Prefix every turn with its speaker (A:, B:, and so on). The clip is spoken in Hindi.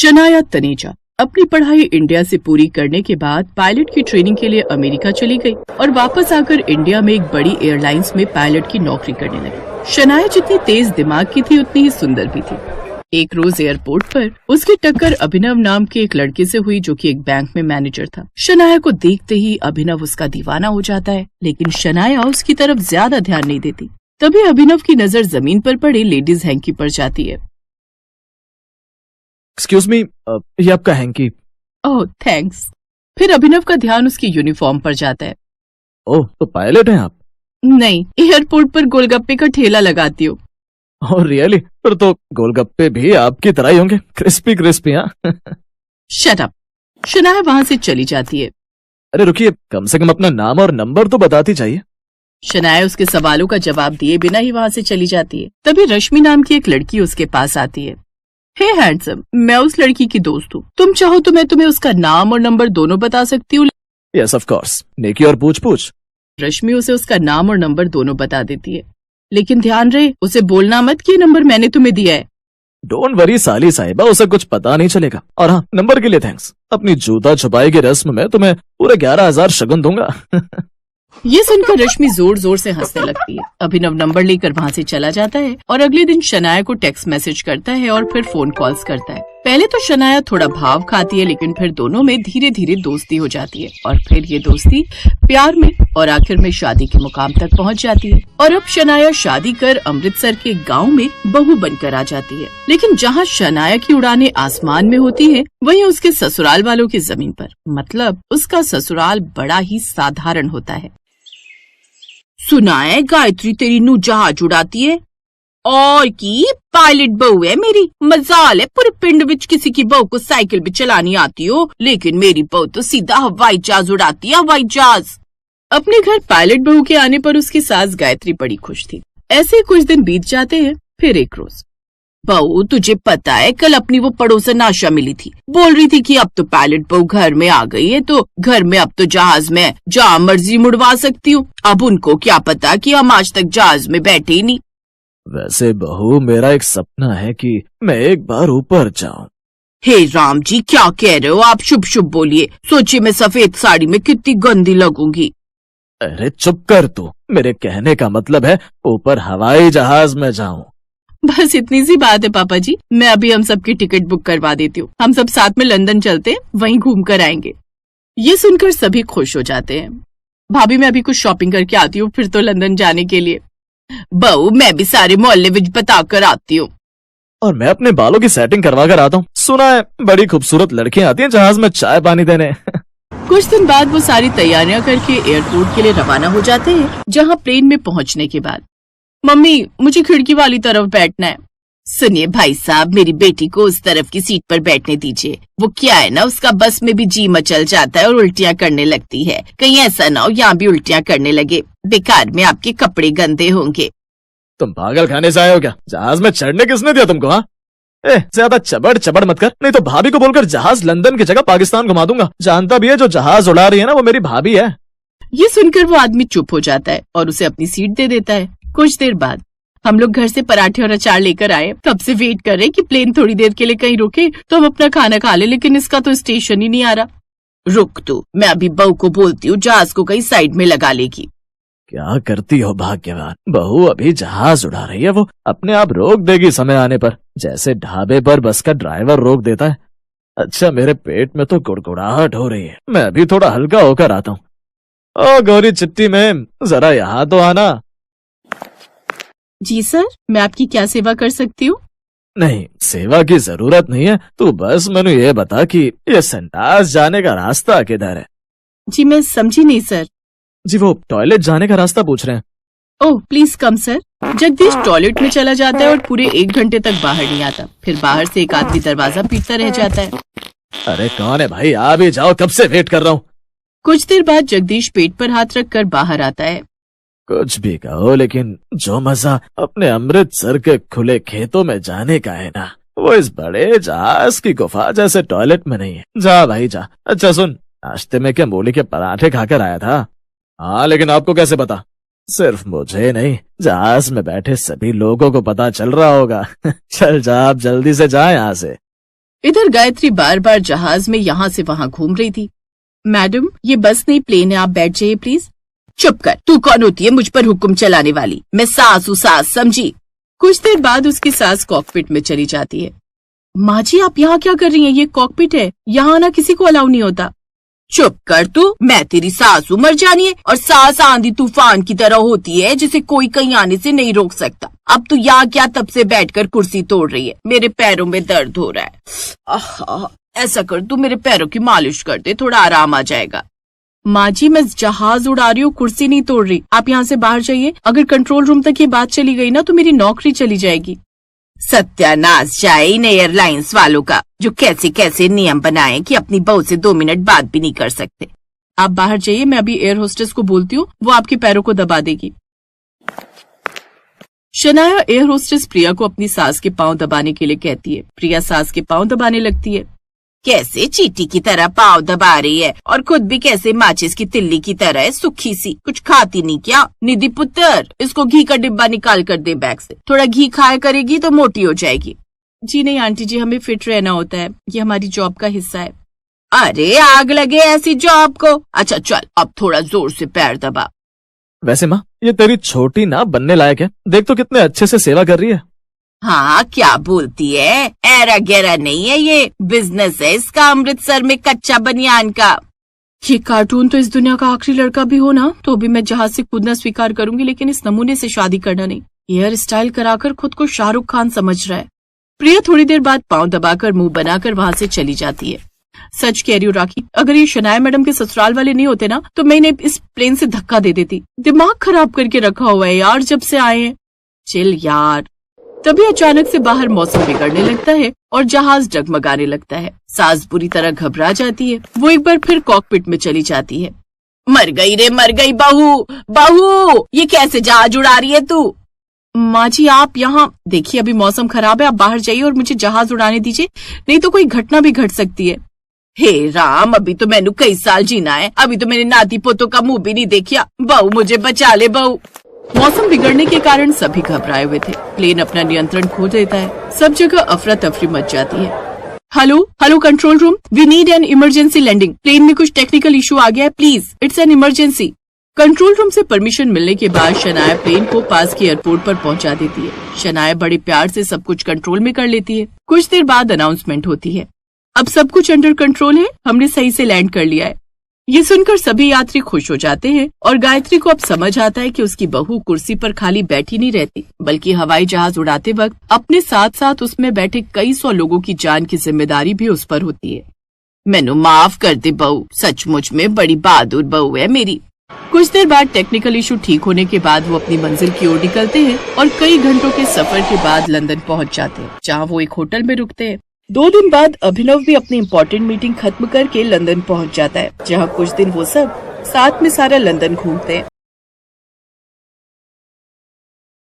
A: शनाया तनेजा अपनी पढ़ाई इंडिया से पूरी करने के बाद पायलट की ट्रेनिंग के लिए अमेरिका चली गई और वापस आकर इंडिया में एक बड़ी एयरलाइंस में पायलट की नौकरी करने लगी। शनाया जितनी तेज दिमाग की थी उतनी ही सुंदर भी थी। एक रोज एयरपोर्ट पर उसकी टक्कर अभिनव नाम के एक लड़के से हुई जो कि एक बैंक में मैनेजर था। शनाया को देखते ही अभिनव उसका दीवाना हो जाता है, लेकिन शनाया उसकी तरफ ज्यादा ध्यान नहीं देती। तभी अभिनव की नजर जमीन पर पड़े लेडीज हैंकी पर जाती है।
B: एक्सक्यूज मी, ये आपका हैंकी।
A: ओह थैंक्स। फिर अभिनव का ध्यान उसकी यूनिफॉर्म पर जाता है।
B: ओह, तो पायलट हैं आप?
A: नहीं, एयरपोर्ट पर गोलगप्पे का ठेला लगाती हूँ।
B: Oh really? फिर तो गोलगप्पे भी आपकी तरह ही होंगे, क्रिस्पी क्रिस्पी। हाँ
A: शट अप। शनाया वहाँ से चली जाती है।
B: अरे रुकिए, कम से कम अपना नाम और नंबर तो बताती चाहिए।
A: शनाया उसके सवालों का जवाब दिए बिना ही वहाँ से चली जाती है। तभी रश्मि नाम की एक लड़की उसके पास आती है। हे हैंडसम, मैं उस लड़की की दोस्त हूँ। तुम चाहो तो मैं तुम्हें उसका नाम और नंबर दोनों बता सकती हूँ।
B: यस ऑफ कोर्स, नेकी और पूछ पूछ।
A: रश्मि उसे उसका नाम और नंबर दोनों बता देती है, लेकिन ध्यान रहे उसे बोलना मत कि ये नंबर मैंने तुम्हें दिया है।
B: डोंट वरी साली साहिबा, उसे कुछ पता नहीं चलेगा। और हाँ, नंबर के लिए थैंक्स। अपनी जूता छुपाई की रस्म में तुम्हें पूरे 11,000 शगुन दूंगा।
A: ये सुनकर रश्मि जोर जोर से हंसने लगती है। अभिनव नंबर लेकर वहाँ से चला जाता है और अगले दिन शनाया को टेक्स्ट मैसेज करता है और फिर फोन कॉल्स करता है। पहले तो शनाया थोड़ा भाव खाती है, लेकिन फिर दोनों में धीरे धीरे दोस्ती हो जाती है और फिर ये दोस्ती प्यार में और आखिर में शादी के मुकाम तक पहुँच जाती है। और अब शनाया शादी कर अमृतसर के गाँव में बहू बनकर आ जाती है। लेकिन जहाँ शनाया की उड़ानें आसमान में होती है, वहीं उसके ससुराल वालों की जमीन पर। मतलब उसका ससुराल बड़ा ही साधारण होता है। सुना है गायत्री तेरी नू जहाज उड़ाती है और की पायलट बहू है मेरी। मजाल है पूरे पिंड विच किसी की बहू को साइकिल भी चलानी आती हो, लेकिन मेरी बहू तो सीधा हवाई जहाज उड़ाती है, हवाई जहाज। अपने घर पायलट बहू के आने पर उसकी सास गायत्री बड़ी खुश थी। ऐसे ही कुछ दिन बीत जाते हैं। फिर एक रोज, बहू तुझे पता है कल अपनी वो पड़ोसन आशा मिली थी, बोल रही थी कि अब तो पायलट बहू घर में आ गई है तो घर में अब तो जहाज में जहाँ मर्जी मुड़वा सकती हूँ। अब उनको क्या पता कि हम आज तक जहाज में बैठे ही नहीं।
B: वैसे बहू, मेरा एक सपना है कि मैं एक बार ऊपर जाऊं।
A: हे राम जी, क्या कह रहे हो आप? शुभ शुभ बोलिए। सोचिए मैं सफेद साड़ी में कितनी गंदी लगूंगी।
B: अरे चुप कर तू, मेरे कहने का मतलब है ऊपर हवाई जहाज में जाऊं।
A: बस इतनी सी बात है पापा जी, मैं अभी हम सबकी टिकट बुक करवा देती हूँ। हम सब साथ में लंदन चलते हैं, वहीं घूम कर आएंगे। ये सुनकर सभी खुश हो जाते हैं। भाभी मैं अभी कुछ शॉपिंग करके आती हूँ, फिर तो लंदन जाने के लिए। बहू मैं भी सारे मोहल्ले विच बता कर आती हूँ।
B: और मैं अपने बालों की सेटिंग करवा कर आता हूँ। सुना है बड़ी खूबसूरत लड़कियां आती हैं जहाज में चाय पानी देने।
A: कुछ दिन बाद वो सारी तैयारियां करके एयरपोर्ट के लिए रवाना हो जाते हैं। जहाँ प्लेन में पहुँचने के बाद, मम्मी मुझे खिड़की वाली तरफ बैठना है। सुनिए भाई साहब, मेरी बेटी को उस तरफ की सीट पर बैठने दीजिए। वो क्या है ना, उसका बस में भी जी मचल जाता है और उल्टियाँ करने लगती है। कहीं ऐसा ना हो यहाँ भी उल्टियाँ करने लगे, बेकार में आपके कपड़े गंदे होंगे।
B: तुम पागल खाने से आए हो क्या? जहाज में चढ़ने किसने दिया तुमको? हाँ, ज्यादा चबड़ चबड़ मत कर, नहीं तो भाभी को बोलकर जहाज लंदन की जगह पाकिस्तान घुमा दूंगा। जानता भी है जो जहाज उड़ा रही है ना, वो मेरी भाभी है।
A: ये सुनकर वो आदमी चुप हो जाता है और उसे अपनी सीट दे देता है। कुछ देर बाद हम लोग घर से पराठे और अचार लेकर आए। कब से वेट कर रहे कि प्लेन थोड़ी देर के लिए कहीं रुके तो हम अपना खाना खा ले, लेकिन इसका तो स्टेशन ही नहीं आ रहा। रुक तू, मैं अभी बहू को बोलती हूँ जहाज को कहीं साइड में लगा लेगी।
B: क्या करती हो भाग्यवान, बहू अभी जहाज उड़ा रही है, वो अपने आप रोक देगी समय आने पर, जैसे ढाबे पर बस का ड्राइवर रोक देता है। अच्छा, मेरे पेट में तो गुड़गुड़ाहट हो रही है, मैं अभी थोड़ा हल्का होकर आता हूँ। ओ गौरी चिट्टी मैम, जरा यहाँ तो आना।
A: जी सर, मैं आपकी क्या सेवा कर सकती हूँ?
B: नहीं, सेवा की जरूरत नहीं है, तू बस मैंने ये बता कि ये संडास जाने का रास्ता किधर है?
A: जी मैं समझी नहीं सर।
B: जी वो टॉयलेट जाने का रास्ता पूछ रहे हैं।
A: Oh please come sir. Jagdish toilet में चला जाता है और पूरे 1 घंटे तक बाहर नहीं आता। फिर बाहर से एक आदमी दरवाजा पीटता रह जाता है।
B: अरे कौन है भाई, आ भी जाओ, कब से वेट कर रहा हूँ।
A: कुछ देर बाद जगदीश पेट पर हाथ रखकर बाहर आता है।
B: कुछ भी कहो, लेकिन जो मजा अपने अमृतसर के खुले खेतों में जाने का है ना, वो इस बड़े जहाज की गुफा जैसे टॉयलेट में नहीं है। जा भाई जा। अच्छा सुन, नाश्ते में क्या मूली के पराठे खाकर आया था? हाँ, लेकिन आपको कैसे पता? सिर्फ मुझे नहीं, जहाज में बैठे सभी लोगों को पता चल रहा होगा। चल जा, आप जल्दी से जा यहाँ से।
A: इधर गायत्री बार बार जहाज में यहाँ से वहाँ घूम रही थी। मैडम, ये बस नहीं प्लेन है, आप बैठ जाइए प्लीज। चुप कर, तू कौन होती है मुझ पर हुक्म चलाने वाली? मैं सास हूँ, सास, समझी? कुछ देर बाद उसकी सास कॉकपिट में चली जाती है। माँ जी, आप यहाँ क्या कर रही हैं? ये कॉकपिट है, यहाँ आना किसी को अलाउ नहीं होता। चुप कर तू, मैं तेरी सास हूँ, मर जानी है। और सास आंधी तूफान की तरह होती है जिसे कोई कहीं आने से नहीं रोक सकता। अब तू यहाँ क्या तब से बैठकर कुर्सी तोड़ रही है? मेरे पैरों में दर्द हो रहा है। आहा, ऐसा कर, तू मेरे पैरों की मालिश कर दे, थोड़ा आराम आ जाएगा। माँ जी, मैं जहाज उड़ा रही हूँ, कुर्सी नहीं तोड़ रही। आप यहाँ से बाहर जाइए। अगर कंट्रोल रूम तक ये बात चली गई ना तो मेरी नौकरी चली जाएगी। सत्यानाश जाए इन एयरलाइंस वालों का, जो कैसे कैसे नियम बनाए कि अपनी बहू से 2 मिनट बात भी नहीं कर सकते। आप बाहर जाइए, मैं अभी एयर होस्टेस को बोलती हूँ, वो आपके पैरों को दबा देगी। शनाया एयर होस्टेस प्रिया को अपनी सास के पांव दबाने के लिए कहती है। प्रिया सास के पांव दबाने लगती है। कैसे चींटी की तरह पाँव दबा रही है, और खुद भी कैसे माचिस की तिल्ली की तरह है, सुखी सी। कुछ खाती नहीं क्या? निधि पुत्र, इसको घी का डिब्बा निकाल कर दे बैग से। थोड़ा घी खाया करेगी तो मोटी हो जाएगी। जी नहीं आंटी जी, हमें फिट रहना होता है, ये हमारी जॉब का हिस्सा है। अरे आग लगे ऐसी जॉब को। अच्छा चल, अब थोड़ा जोर से पैर दबा।
B: वैसे माँ, ये तेरी छोटी ना बनने लायक है, देख तो कितने अच्छे से सेवा कर रही है।
A: हाँ, क्या बोलती है? एरा गैरा नहीं है, ये बिजनेस है इसका, अमृतसर में कच्चा बनियान का। ये कार्टून तो इस दुनिया का आखिरी लड़का भी हो ना तो भी मैं जहाज से कूदना स्वीकार करूंगी, लेकिन इस नमूने से शादी करना नहीं। हेयर स्टाइल कराकर खुद को शाहरुख खान समझ रहा है। प्रिया थोड़ी देर बाद पाँव दबाकर मुंह बनाकर वहाँ से चली जाती है। सच कह रही हूँ राखी, अगर ये शनाया मैडम के ससुराल वाले नहीं होते ना तो मैं इन्हें इस प्लेन से धक्का दे देती। दिमाग खराब करके रखा हुआ है यार जब से आए हैं। चिल यार। तभी अचानक से बाहर मौसम बिगड़ने लगता है और जहाज डगमगाने लगता है। सास बुरी तरह घबरा जाती है। वो एक बार फिर कॉकपिट में चली जाती है। मर गई रे, मर गई बहू, बहू, ये कैसे जहाज उड़ा रही है तू? माँ जी, आप यहाँ देखिए, अभी मौसम खराब है, आप बाहर जाइए और मुझे जहाज उड़ाने दीजिए, नहीं तो कोई घटना भी घट सकती है। हे राम, अभी तो मैंने कई साल जीना है, अभी तो मैंने नाती पोतों का मुंह भी नहीं देखा। बहू मुझे बचा ले बहू। मौसम बिगड़ने के कारण सभी घबराए हुए थे। प्लेन अपना नियंत्रण खो देता है। सब जगह अफरा तफरी मच जाती है। Hello hello control room, we need an emergency landing. Plane में कुछ टेक्निकल इशू आ गया है, please, it's an emergency. Control room से परमिशन मिलने के बाद शनाया प्लेन को पास के एयरपोर्ट पर पहुंचा देती है। शनाया बड़े प्यार से सब कुछ कंट्रोल में कर लेती है। कुछ देर बाद अनाउंसमेंट होती है, अब सब कुछ अंडर कंट्रोल है, हमने सही से लैंड कर लिया है। ये सुनकर सभी यात्री खुश हो जाते हैं और गायत्री को अब समझ आता है कि उसकी बहू कुर्सी पर खाली बैठी नहीं रहती, बल्कि हवाई जहाज उड़ाते वक्त अपने साथ साथ उसमें बैठे कई 100 लोगों की जान की जिम्मेदारी भी उस पर होती है। मैनू माफ कर दे बहू, सचमुच में बड़ी बहादुर बहू है मेरी। कुछ देर बाद टेक्निकल इशू ठीक होने के बाद वो अपनी मंजिल की ओर निकलते हैं और कई घंटों के सफर के बाद लंदन पहुंच जाते हैं, जहां वो एक होटल में रुकते हैं। 2 दिन बाद अभिनव भी अपनी इम्पोर्टेंट मीटिंग खत्म करके लंदन पहुंच जाता है, जहां कुछ दिन वो सब साथ में सारा लंदन घूमते हैं।